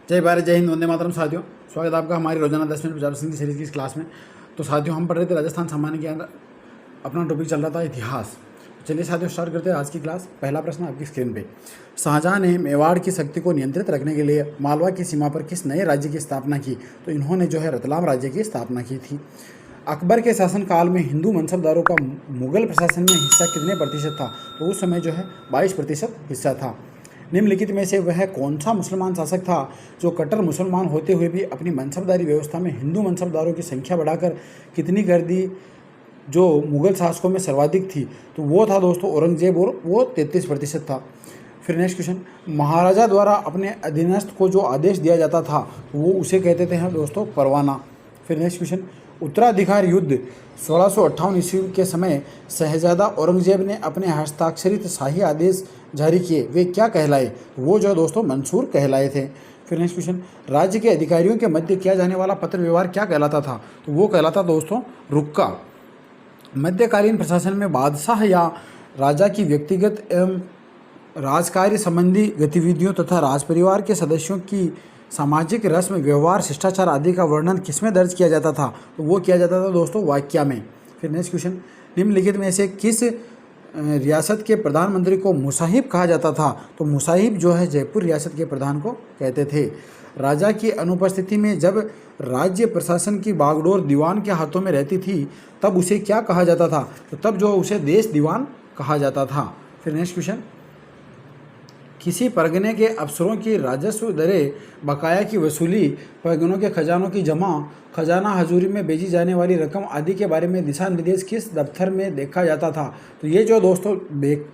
जय भारत, जय हिंद, वंदे मातरम। साथियों, स्वागत है आपका हमारी रोजाना 10 मिनट पंजाब सिंह की सीरीज की इस क्लास में। तो साथियों, हम पढ़ रहे थे राजस्थान सामान्य के अंदर, अपना टॉपिक चल रहा था इतिहास। चलिए साथियों, स्टार्ट करते हैं आज की क्लास। पहला प्रश्न आपकी स्क्रीन पे। शाहजहां ने मेवाड़ की शक्ति को नियंत्रित रखने के लिए मालवा की सीमा पर किस नए राज्य की स्थापना की? तो इन्होंने जो है रतलाम राज्य की स्थापना की थी। अकबर के शासनकाल में हिंदू मनसबदारों का मुगल प्रशासन में हिस्सा कितने प्रतिशत था? तो उस समय जो है 22% हिस्सा था। निम्नलिखित में से वह कौन सा मुसलमान शासक था जो कट्टर मुसलमान होते हुए भी अपनी मनसबदारी व्यवस्था में हिंदू मनसबदारों की संख्या बढ़ाकर कितनी कर दी जो मुगल शासकों में सर्वाधिक थी? तो वो था दोस्तों औरंगजेब, और वो 33% था। फिर नेक्स्ट क्वेश्चन, महाराजा द्वारा अपने अधीनस्थ को जो आदेश दिया जाता था वो उसे कहते थे हैं दोस्तों परवाना। फिर नेक्स्ट क्वेश्चन, उत्तराधिकार युद्ध 1658 ईस्वी के समय शहजादा औरंगजेब ने अपने हस्ताक्षरित शाही आदेश जारी किए, वे क्या कहलाए? वो जो दोस्तों मंसूर कहलाए थे। फिर नेक्स्ट क्वेश्चन, राज्य के अधिकारियों के मध्य किया जाने वाला पत्र व्यवहार क्या कहलाता था? तो वो कहलाता दोस्तों रुक्का। मध्यकालीन प्रशासन में बादशाह या राजा की व्यक्तिगत एवं राजकार्य संबंधी गतिविधियों तथा राजपरिवार के सदस्यों की सामाजिक रस्म व्यवहार शिष्टाचार आदि का वर्णन किसमें दर्ज किया जाता था? तो वो किया जाता था दोस्तों वाक्या में। फिर नेक्स्ट क्वेश्चन, निम्नलिखित में से किस रियासत के प्रधानमंत्री को मुसाहिब कहा जाता था? तो मुसाहिब जो है जयपुर रियासत के प्रधान को कहते थे। राजा की अनुपस्थिति में जब राज्य प्रशासन की बागडोर दीवान के हाथों में रहती थी तब उसे क्या कहा जाता था? तो तब जो उसे देश दीवान कहा जाता था। फिर नेक्स्ट क्वेश्चन, किसी परगने के अफसरों की राजस्व दरें बकाया की वसूली, परगनों के खजानों की जमा, खजाना हजूरी में भेजी जाने वाली रकम आदि के बारे में दिशा निर्देश किस दफ्तर में देखा जाता था? तो ये जो दोस्तों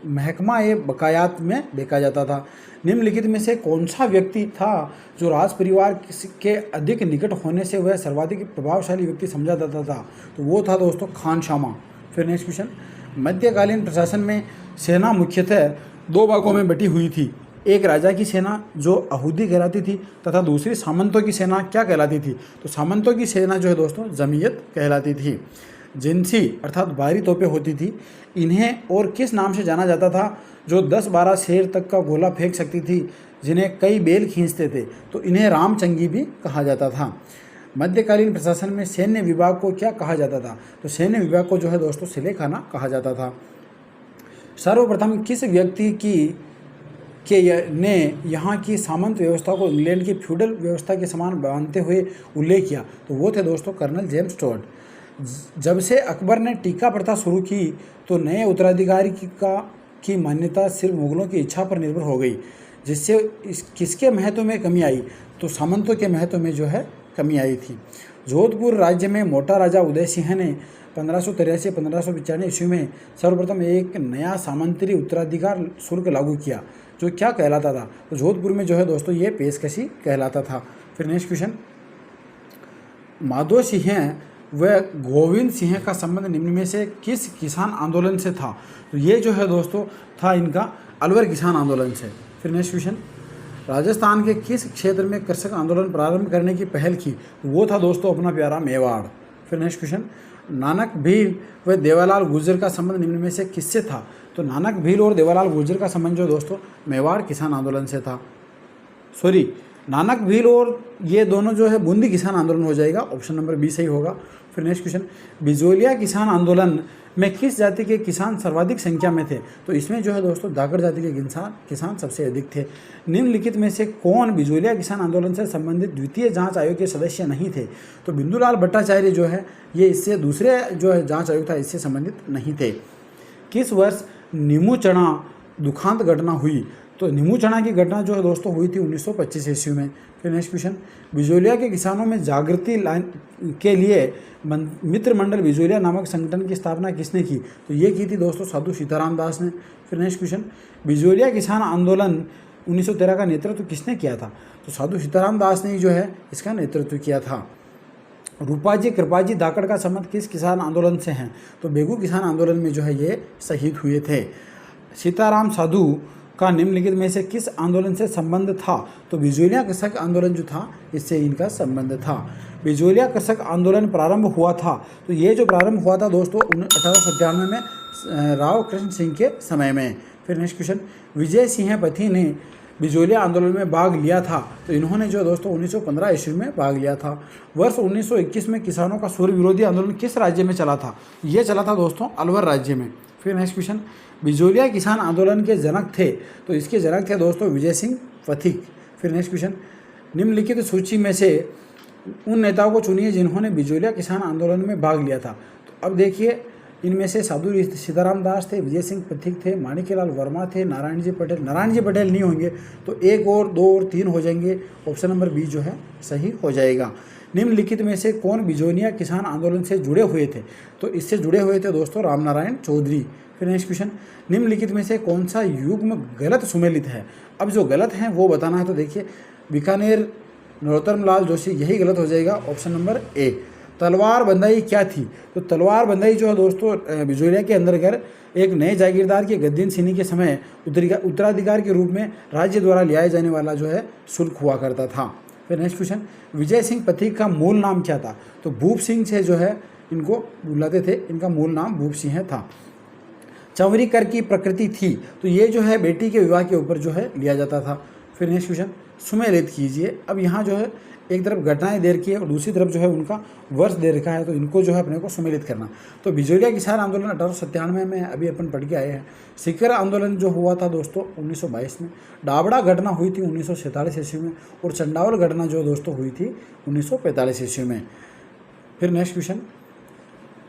महकमा ए बकायात में देखा जाता था। निम्नलिखित में से कौन सा व्यक्ति था जो राज परिवार के अधिक निकट होने से वह सर्वाधिक प्रभावशाली व्यक्ति समझा जाता था? तो वो था दोस्तों खानशामा। फिर नेक्स्ट क्वेश्चन, मध्यकालीन प्रशासन में सेना मुख्यतः दो भागों में बटी हुई थी। एक राजा की सेना जो अहूदी कहलाती थी तथा दूसरी सामंतों की सेना क्या कहलाती थी? तो सामंतों की सेना जो है दोस्तों जमीयत कहलाती थी। जिनसी अर्थात बाहरी तोपें होती थी। इन्हें और किस नाम से जाना जाता था जो 10-12 शेर तक का गोला फेंक सकती थी, जिन्हें कई बैल खींचते थे? तो इन्हें रामचंगी भी कहा जाता था। मध्यकालीन प्रशासन में सैन्य विभाग को क्या कहा जाता था? तो सैन्य विभाग को जो है दोस्तों सिलेखाना कहा जाता था। सर्वप्रथम किस व्यक्ति ने यहाँ की सामंत व्यवस्था को इंग्लैंड की फ्यूडल व्यवस्था के समान मानते हुए उल्लेख किया? तो वो थे दोस्तों कर्नल जेम्स स्टुअर्ट। जब से अकबर ने टीका प्रथा शुरू की तो नए उत्तराधिकारी की मान्यता सिर्फ मुगलों की इच्छा पर निर्भर हो गई, जिससे किसके महत्व में कमी आई? तो सामंतों के महत्व में जो है कमी आई थी। जोधपुर राज्य में मोटा राजा उदय सिंह ने 1583-1595 ईस्वी में सर्वप्रथम एक नया सामंतरी उत्तराधिकार शुल्क लागू किया जो क्या कहलाता था? तो जोधपुर में जो है दोस्तों ये पेशकशी कहलाता था। फिर नेक्स्ट क्वेश्चन, माधो सिंह व गोविंद सिंह का संबंध निम्न में से किस किसान आंदोलन से था? तो ये जो है दोस्तों था इनका अलवर किसान आंदोलन से। फिर नेक्स्ट क्वेश्चन, राजस्थान के किस क्षेत्र में कृषक आंदोलन प्रारंभ करने की पहल की? तो वो था दोस्तों अपना प्यारा मेवाड़। फिर नेक्स्ट क्वेश्चन, नानक भील व देवालाल गुर्जर का संबंध निम्न में से किससे था? तो नानक भील और देवालाल गुर्जर का संबंध जो दोस्तों मेवाड़ किसान आंदोलन से था। नानक भील और ये दोनों जो है बूंदी किसान आंदोलन हो जाएगा, ऑप्शन नंबर बी सही होगा। फिर नेक्स्ट क्वेश्चन, बिजोलिया किसान आंदोलन में किस जाति के किसान सर्वाधिक संख्या में थे? तो इसमें जो है दोस्तों धाकड़ जाति के किसान सबसे अधिक थे। निम्नलिखित में से कौन बिजोलिया किसान आंदोलन से संबंधित द्वितीय जांच आयोग के सदस्य नहीं थे? तो बिंदुलाल भट्टाचार्य जो है ये इससे दूसरे जो है जांच आयोग था इससे संबंधित नहीं थे। किस वर्ष नीमू-चढ़ा दुखांत घटना हुई? तो नीमू-चढ़ा की घटना जो है दोस्तों हुई थी 1925 ईस्वी में। फिर नेक्स्ट क्वेश्चन, बिजोलिया के किसानों में जागृति लाइन के लिए मित्र मंडल बिजोलिया नामक संगठन की स्थापना किसने की? तो ये की थी दोस्तों साधु सीताराम दास ने। फिर नेक्स्ट क्वेश्चन, बिजोलिया किसान आंदोलन 1913 का नेतृत्व किसने किया था? तो साधु सीताराम दास ने जो है इसका नेतृत्व किया था। रूपाजी कृपाजी धाकड़ का संबंध किस किसान आंदोलन से हैं? तो बेगू किसान आंदोलन में जो है ये शहीद हुए थे। सीताराम साधु का निम्नलिखित में से किस आंदोलन से संबंध था? तो बिजोलिया कृषक आंदोलन जो था इससे इनका संबंध था। बिजोलिया कृषक आंदोलन प्रारंभ हुआ था, तो ये जो प्रारंभ हुआ था दोस्तों 1897 में राव कृष्ण सिंह के समय में। फिर नेक्स्ट क्वेश्चन, विजय सिंह पति ने बिजोलिया आंदोलन में भाग लिया था? तो इन्होंने जो दोस्तों 1915 ईस्वी में भाग लिया था। वर्ष 1921 में किसानों का सूर्य विरोधी आंदोलन किस राज्य में चला था? ये चला था दोस्तों अलवर राज्य में। फिर नेक्स्ट क्वेश्चन, बिजोलिया किसान आंदोलन के जनक थे? तो इसके जनक थे दोस्तों विजय सिंह पथिक। फिर नेक्स्ट क्वेश्चन, निम्नलिखित सूची में से उन नेताओं को चुनिए जिन्होंने बिजोलिया किसान आंदोलन में भाग लिया था। तो अब देखिए, इनमें से साधु सीताराम दास थे, विजय सिंह पथिक थे, माणिक्यलाल वर्मा थे, नारायण जी पटेल नहीं होंगे, तो 1 और 2 और 3 हो जाएंगे। ऑप्शन नंबर बी जो है सही हो जाएगा। निम्नलिखित में से कौन बिजोलिया किसान आंदोलन से जुड़े हुए थे? तो इससे जुड़े हुए थे दोस्तों रामनारायण चौधरी। फिर नेक्स्ट क्वेश्चन, निम्नलिखित में से कौन सा युग्म गलत सुमेलित है? अब जो गलत है वो बताना है। तो देखिए, बीकानेर नरोत्तम लाल जोशी, यही गलत हो जाएगा, ऑप्शन नंबर ए। तलवार बंदाई क्या थी? तो तलवार बंदाई जो है दोस्तों बिजोलिया के अंदर एक नए जागीरदार के गद्दीन सिनी के समय उत्तराधिकार के रूप में राज्य द्वारा लिया जाने वाला जो है शुल्क हुआ करता था। फिर नेक्स्ट क्वेश्चन, विजय सिंह पथिक का मूल नाम क्या था? तो भूप सिंह से जो है इनको बुलाते थे, इनका मूल नाम भूप सिंह था। चंवरी कर की प्रकृति थी? तो ये जो है बेटी के विवाह के ऊपर जो है लिया जाता था। फिर नेक्स्ट क्वेश्चन, सुमेलित कीजिए। अब यहाँ जो है एक तरफ घटनाएं दे रखी है और दूसरी तरफ जो है उनका वर्ष दे रखा है, तो इनको जो है अपने को सुमेलित करना। तो बिजोलिया किसान आंदोलन 1897 में अभी अपन पढ़ के आए हैं। सीकर आंदोलन जो हुआ था दोस्तों 1922 में। डाबड़ा घटना हुई थी 1947 ईस्वी में, और चंडावल घटना जो दोस्तों हुई थी 1945 ईस्वी में। फिर नेक्स्ट क्वेश्चन,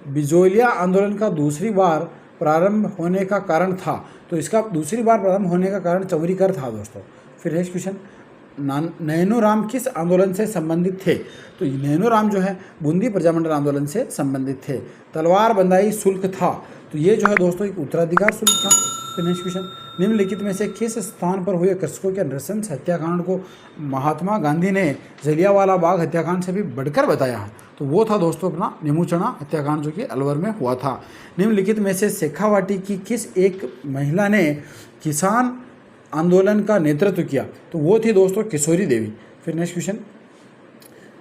बिजोलिया आंदोलन का दूसरी बार प्रारंभ होने का कारण था? तो इसका दूसरी बार प्रारंभ होने का कारण चंवरी कर था दोस्तों। फिर नेक्स्ट क्वेश्चन, नैनोराम किस आंदोलन से संबंधित थे? तो नैनोराम जो है बूंदी प्रजामंडल आंदोलन से संबंधित थे। तलवार बंदाई शुल्क था? तो ये जो है दोस्तों एक उत्तराधिकार शुल्क था। फिर नेक्स्ट क्वेश्चन, निम्नलिखित में से किस स्थान पर हुए कृषकों के नृशंस हत्याकांड को महात्मा गांधी ने जलियांवाला बाग हत्याकांड से भी बढ़कर बताया है? तो वो था दोस्तों अपना निमुचना हत्याकांड जो कि अलवर में हुआ था। निम्नलिखित में से शेखावाटी की किस एक महिला ने किसान आंदोलन का नेतृत्व किया? तो वो थी दोस्तों किशोरी देवी। फिर नेक्स्ट क्वेश्चन,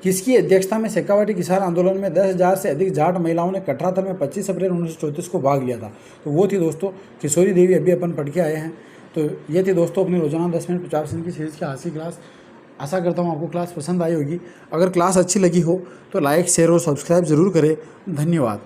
किसकी अध्यक्षता में शेखावाटी किसान आंदोलन में 10,000 से अधिक जाट महिलाओं ने कटराथल में 25 अप्रैल 1934 को भाग लिया था? तो वो थी दोस्तों किशोरी देवी। अभी अपन पढ़ के आए हैं। तो ये थी दोस्तों अपनी रोजाना 10 मिनट प्रचार सिंह की सीरीज़ की आज की क्लास। आशा करता हूँ आपको क्लास पसंद आई होगी। अगर क्लास अच्छी लगी हो तो लाइक शेयर और सब्सक्राइब जरूर करें। धन्यवाद।